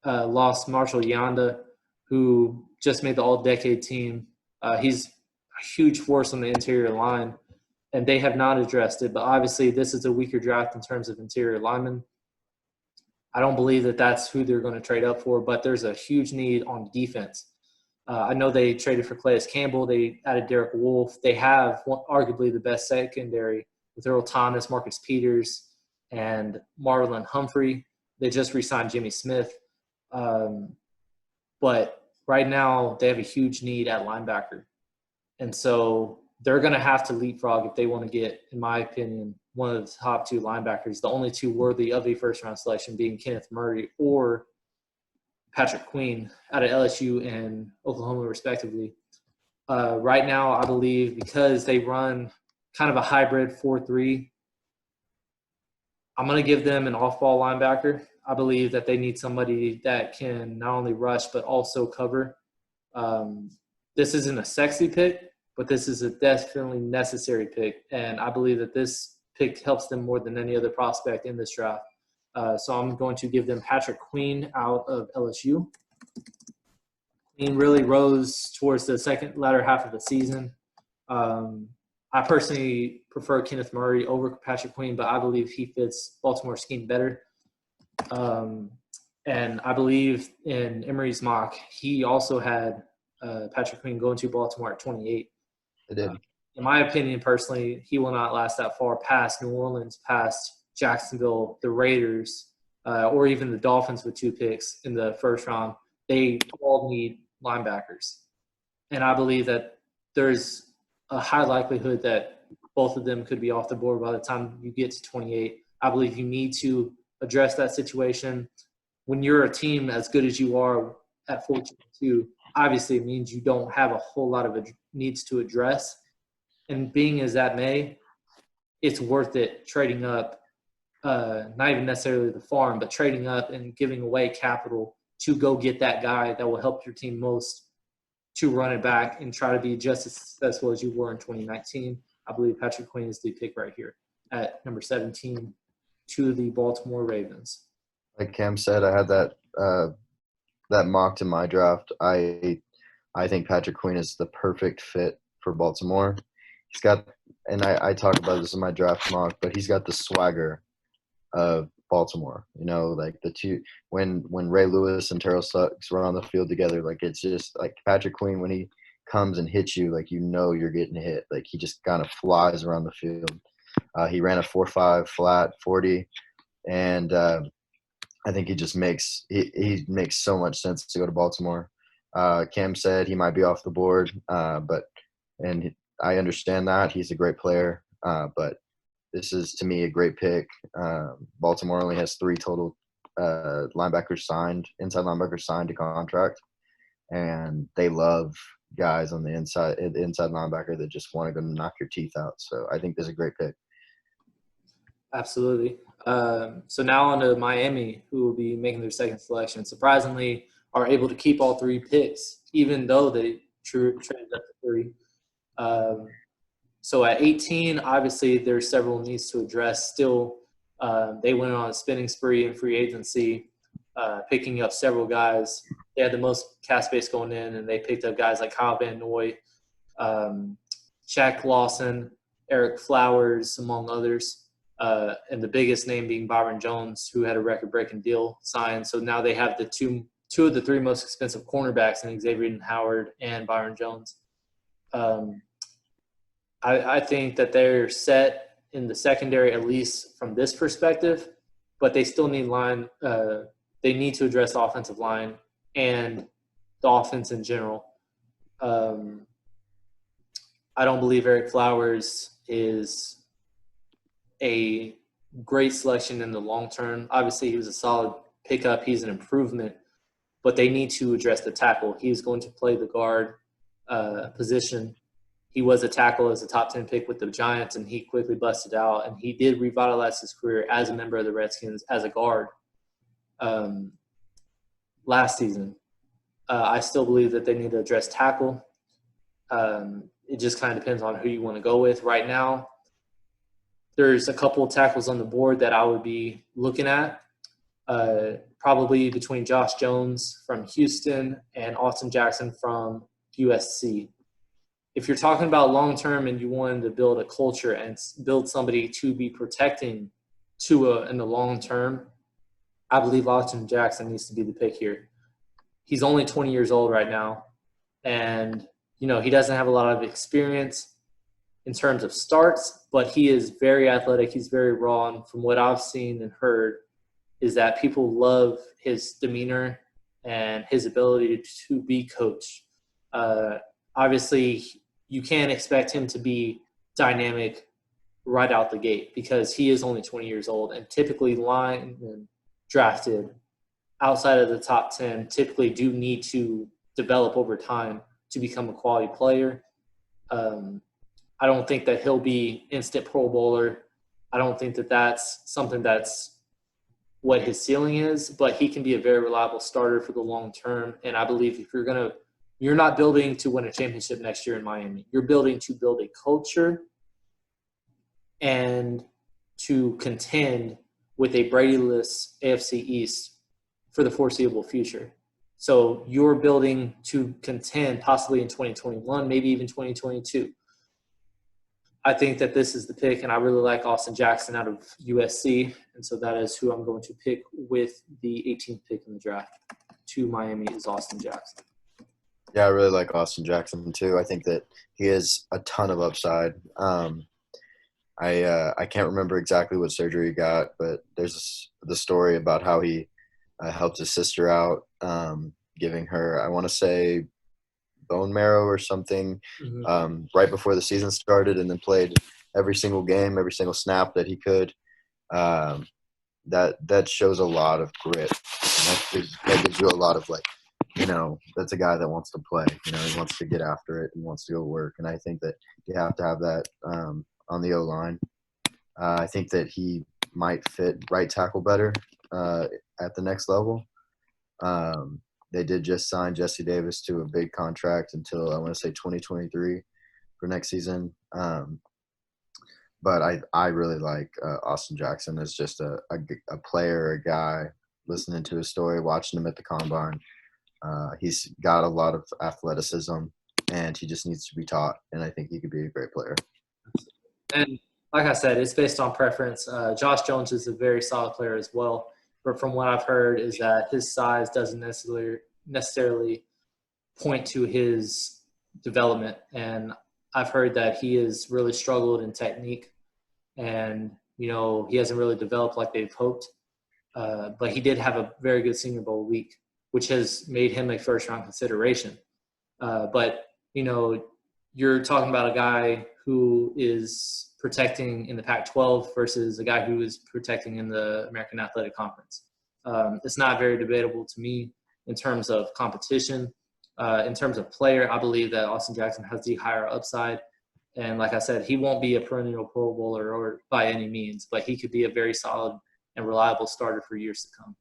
lost Marshall Yanda, who just made the all-decade team. He's a huge force on the interior line. and they have not addressed it. But obviously, this is a weaker draft in terms of interior linemen. I don't believe that that's who they're going to trade up for, but there's a huge need on defense. I know they traded for Calais Campbell. They added Derek Wolfe. They have arguably the best secondary with Earl Thomas, Marcus Peters, and Marlon Humphrey. They just re-signed Jimmy Smith. But right now they have a huge need at linebacker. And so they're going to have to leapfrog if they want to get, in my opinion, one of the top two linebackers, the only two worthy of a first-round selection being Kenneth Murray or Patrick Queen out of LSU and Oklahoma, respectively. Right now, I believe because they run kind of a hybrid 4-3, I'm going to give them an off-ball linebacker. I believe that they need somebody that can not only rush but also cover. This isn't a sexy pick, but this is a definitely necessary pick, and I believe that this pick helps them more than any other prospect in this draft. So I'm going to give them Patrick Queen out of LSU. Queen really rose towards the latter half of the season. I personally prefer Kenneth Murray over Patrick Queen, but I believe he fits Baltimore's scheme better. And I believe in Emory's mock, he also had Patrick Queen going to Baltimore at 28. It did. In my opinion, personally, he will not last that far past New Orleans, past Jacksonville, the Raiders, or even the Dolphins with 2 picks in the first round. They all need linebackers. And I believe that there's a high likelihood that both of them could be off the board by the time you get to 28. I believe you need to address that situation. When you're a team as good as you are at 14-2, obviously it means you don't have a whole lot of needs to address. And being as that may, it's worth it trading up, not even necessarily the farm, but trading up and giving away capital to go get that guy that will help your team most to run it back and try to be just as successful as you were in 2019. I believe Patrick Queen is the pick right here at number 17 to the Baltimore Ravens. Like Cam said, I had that mocked in my draft. I think Patrick Queen is the perfect fit for Baltimore. He's got, and I talk about this in my draft mock, but he's got the swagger of Baltimore. You know, like the two when Ray Lewis and Terrell Suggs run on the field together, like it's just like Patrick Queen when he comes and hits you, like you know you're getting hit. Like he just kind of flies around the field. He ran a 4.5 flat 40, and I think he just makes he makes so much sense to go to Baltimore. Cam said he might be off the board, but I understand that he's a great player, but this is to me a great pick. Baltimore only has 3 total inside linebackers signed to contract, and they love guys on the inside linebacker that just want to go knock your teeth out. So I think this is a great pick. Absolutely. So now on to Miami, who will be making their second selection. Surprisingly, are able to keep all 3 picks, even though they traded up to 3. So at 18, obviously there's several needs to address. Still, they went on a spending spree in free agency, picking up several guys. They had the most cap space going in, and they picked up guys like Kyle Van Noy, Shaq Lawson, Eric Flowers, among others. And the biggest name being Byron Jones, who had a record-breaking deal signed. So now they have the two of the 3 most expensive cornerbacks in Xavier Howard and Byron Jones. I think that they're set in the secondary, at least from this perspective, but they still need line. They need to address the offensive line and the offense in general. I don't believe Eric Flowers is a great selection in the long term. Obviously, he was a solid pickup. He's an improvement, but they need to address the tackle. He's going to play the guard position. He was a tackle as a top 10 pick with the Giants, and he quickly busted out. And he did revitalize his career as a member of the Redskins as a guard last season. I still believe that they need to address tackle. It just kind of depends on who you want to go with. Right now, there's a couple of tackles on the board that I would be looking at, probably between Josh Jones from Houston and Austin Jackson from USC. if you're talking about long term and you wanted to build a culture and build somebody to be protecting Tua in the long term, I believe Austin Jackson needs to be the pick here. He's only 20 years old right now, and he doesn't have a lot of experience in terms of starts, but he is very athletic. He's very raw, and from what I've seen and heard, is that people love his demeanor and his ability to be coached. Obviously, you can't expect him to be dynamic right out the gate because he is only 20 years old, and typically linemen drafted outside of the top 10 typically do need to develop over time to become a quality player. I don't think that he'll be instant Pro Bowler. I don't think that that's something that's what his ceiling is, but he can be a very reliable starter for the long term. And I believe if you're not building to win a championship next year in Miami. You're building to build a culture and to contend with a Brady-less AFC East for the foreseeable future. So you're building to contend possibly in 2021, maybe even 2022. I think that this is the pick, and I really like Austin Jackson out of USC, and so that is who I'm going to pick with the 18th pick in the draft. To Miami is Austin Jackson. Yeah, I really like Austin Jackson too. I think that he has a ton of upside. I can't remember exactly what surgery he got, but there's the story about how he helped his sister out, giving her, I want to say, bone marrow or something, right before the season started, and then played every single game, every single snap that he could. That shows a lot of grit. And that gives you a lot of that's a guy that wants to play. He wants to get after it and wants to go work. And I think that you have to have that on the O-line. I think that he might fit right tackle better at the next level. They did just sign Jesse Davis to a big contract until, I want to say, 2023 for next season. But I really like Austin Jackson as just a player, a guy, listening to his story, watching him at the combine. He's got a lot of athleticism, and he just needs to be taught, and I think he could be a great player. And like I said, it's based on preference. Josh Jones is a very solid player as well, but from what I've heard is that his size doesn't necessarily point to his development, and I've heard that he has really struggled in technique, and he hasn't really developed like they've hoped. But he did have a very good Senior Bowl week, which has made him a first-round consideration. But you're talking about a guy who is protecting in the Pac-12 versus a guy who is protecting in the American Athletic Conference. It's not very debatable to me in terms of competition. In terms of player, I believe that Austin Jackson has the higher upside. And like I said, he won't be a perennial Pro Bowler or by any means, but he could be a very solid and reliable starter for years to come.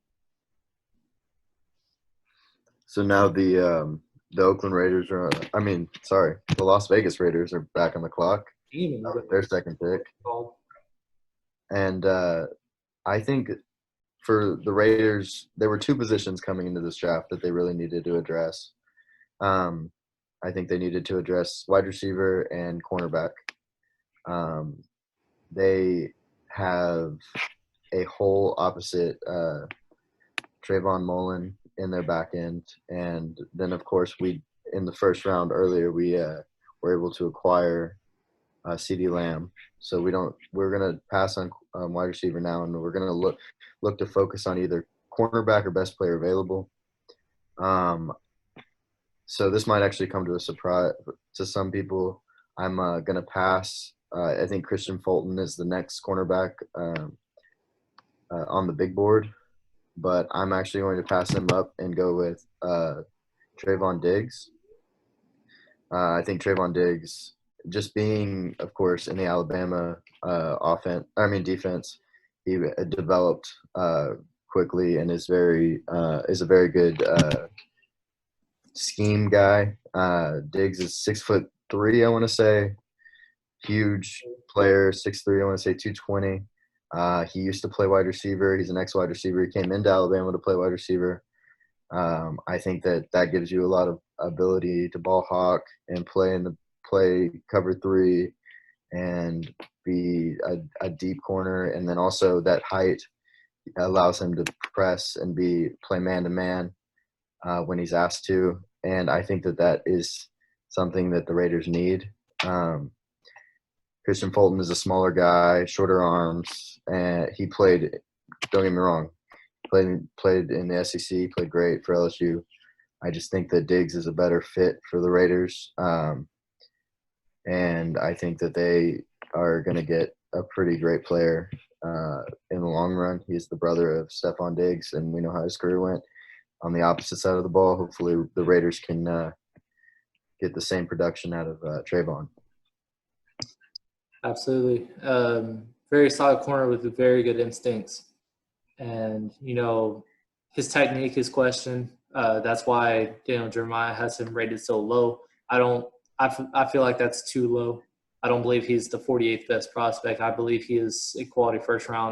So now the Oakland Raiders the Las Vegas Raiders are back on the clock. Their second pick. And I think for the Raiders, there were two positions coming into this draft that they really needed to address. I think they needed to address wide receiver and cornerback. They have a whole opposite Trayvon Mullen in their back end. And then, of course, in the first round earlier, we were able to acquire CeeDee Lamb. So we're going to pass on wide receiver now, and we're going to look to focus on either cornerback or best player available. So this might actually come to a surprise to some people. I'm going to pass. I think Christian Fulton is the next cornerback on the big board, but I'm actually going to pass him up and go with Trayvon Diggs. I think Trayvon Diggs, just being, of course, in the Alabama defense, he developed quickly and is a very good scheme guy. Diggs is 6'3", I want to say. Huge player, 6'3", I want to say 220. He used to play wide receiver. He's an ex-wide receiver. He came into Alabama to play wide receiver. I think that gives you a lot of ability to ball hawk and play in play cover three and be a deep corner, and then also that height allows him to press and play man to man when he's asked to. And I think that is something that the Raiders need. Christian Fulton is a smaller guy, shorter arms, and he played. Don't get me wrong, played in the SEC, played great for LSU. I just think that Diggs is a better fit for the Raiders, and I think that they are going to get a pretty great player in the long run. He's the brother of Stephon Diggs, and we know how his career went on the opposite side of the ball. Hopefully, the Raiders can get the same production out of Trayvon. Absolutely. Very solid corner with very good instincts. And, his technique is questioned. That's why Daniel Jeremiah has him rated so low. I feel like that's too low. I don't believe he's the 48th best prospect. I believe he is a quality first round